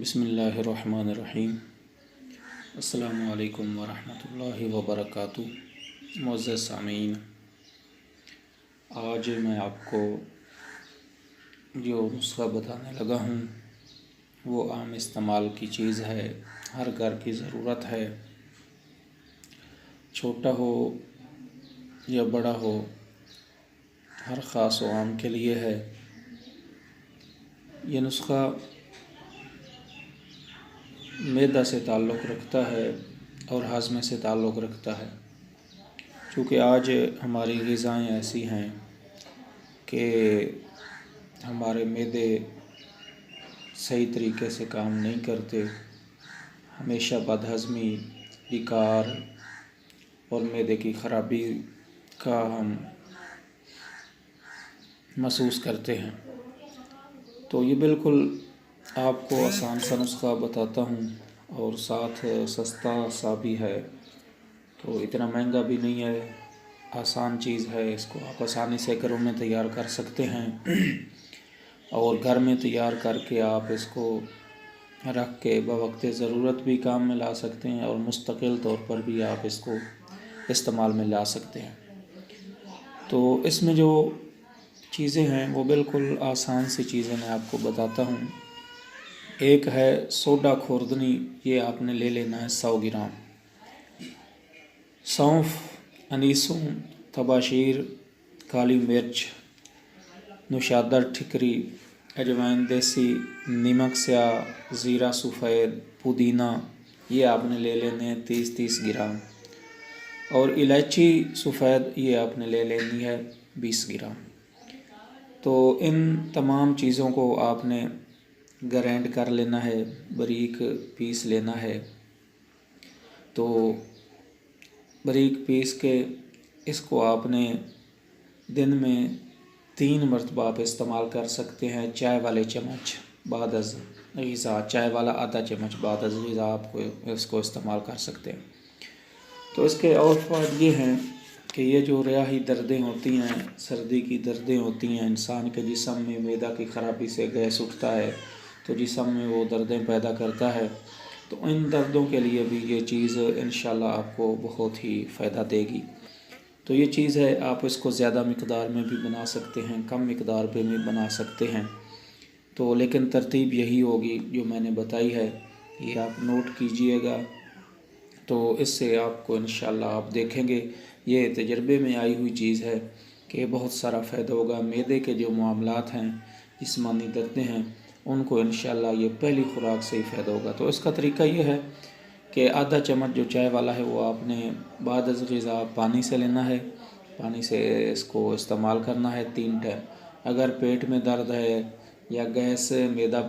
بسم اللہ الرحمن الرحیم۔ السلام علیکم ورحمۃ اللہ وبرکاتہ۔ معزز سامعین، آج میں آپ کو جو نسخہ بتانے لگا ہوں وہ عام استعمال کی چیز ہے، ہر گھر کی ضرورت ہے، چھوٹا ہو یا بڑا ہو، ہر خاص و عام کے لیے ہے۔ یہ نسخہ معدہ سے تعلق رکھتا ہے اور ہاضمے سے تعلق رکھتا ہے، چونکہ آج ہماری غذائیں ایسی ہیں کہ ہمارے معدے صحیح طریقے سے کام نہیں کرتے، ہمیشہ بدہضمی، ویکار اور معدے کی خرابی کا ہم محسوس کرتے ہیں۔ تو یہ بالکل آپ کو آسان سا نسخہ بتاتا ہوں اور ساتھ سستا سا بھی ہے، تو اتنا مہنگا بھی نہیں ہے، آسان چیز ہے، اس کو آپ آسانی سے گھروں میں تیار کر سکتے ہیں اور گھر میں تیار کر کے آپ اس کو رکھ کے بوقت ضرورت بھی کام میں لا سکتے ہیں اور مستقل طور پر بھی آپ اس کو استعمال میں لا سکتے ہیں۔ تو اس میں جو چیزیں ہیں وہ بالکل آسان سی چیزیں میں آپ کو بتاتا ہوں۔ ایک ہے سوڈا خوردنی، یہ آپ نے لے لینا ہے 100 گرام۔ سونف، انیسوں، تباشیر، کالی مرچ، نوشادر ٹھکری، اجوائن دیسی، نمک سیاہ، زیرہ سفید، پودینہ، یہ آپ نے لے لینے ہیں 30 گرام، اور الائچی سفید یہ آپ نے لے لینی ہے 20 گرام۔ تو ان تمام چیزوں کو آپ نے گرینڈ کر لینا ہے، باریک پیس لینا ہے۔ تو باریک پیس کے اس کو آپ نے دن میں 3 مرتبہ آپ استعمال کر سکتے ہیں۔ چائے والے چمچ بعد از غذا، چائے والا آدھا چمچ بعد از غذا آپ کو اس کو استعمال کر سکتے ہیں۔ تو اس کے اور فوائد یہ ہیں کہ یہ جو ریاحی دردیں ہوتی ہیں، سردی کی دردیں ہوتی ہیں، انسان کے جسم میں معدہ کی خرابی سے گیس اٹھتا ہے تو جسم میں وہ دردیں پیدا کرتا ہے، تو ان دردوں کے لیے بھی یہ چیز انشاءاللہ آپ کو بہت ہی فائدہ دے گی۔ تو یہ چیز ہے، آپ اس کو زیادہ مقدار میں بھی بنا سکتے ہیں، کم مقدار پہ بھی بنا سکتے ہیں، تو لیکن ترتیب یہی ہوگی جو میں نے بتائی ہے، یہ آپ نوٹ کیجئے گا۔ تو اس سے آپ کو انشاءاللہ آپ دیکھیں گے، یہ تجربے میں آئی ہوئی چیز ہے کہ بہت سارا فائدہ ہوگا۔ معدے کے جو معاملات ہیں، جسمانی دردیں ہیں، ان کو انشاءاللہ یہ پہلی خوراک سے ہی فائدہ ہوگا۔ تو اس کا طریقہ یہ ہے کہ آدھا چمچ جو چائے والا ہے وہ آپ نے بعد از غذا پانی سے لینا ہے، پانی سے اس کو استعمال کرنا ہے 3 ٹائم۔ اگر پیٹ میں درد ہے یا گیس معدہ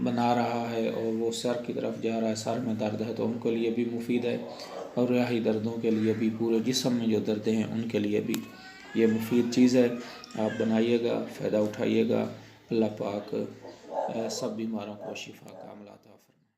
بنا رہا ہے اور وہ سر کی طرف جا رہا ہے، سر میں درد ہے، تو ان کے لیے بھی مفید ہے، اور ریاحی دردوں کے لیے بھی، پورے جسم میں جو دردیں ہیں ان کے لیے بھی یہ مفید چیز ہے۔ آپ بنائیے گا، فائدہ اٹھائیے گا۔ اللہ پاک سب بیماروں کو شفا کاملہ عطا فرمائے۔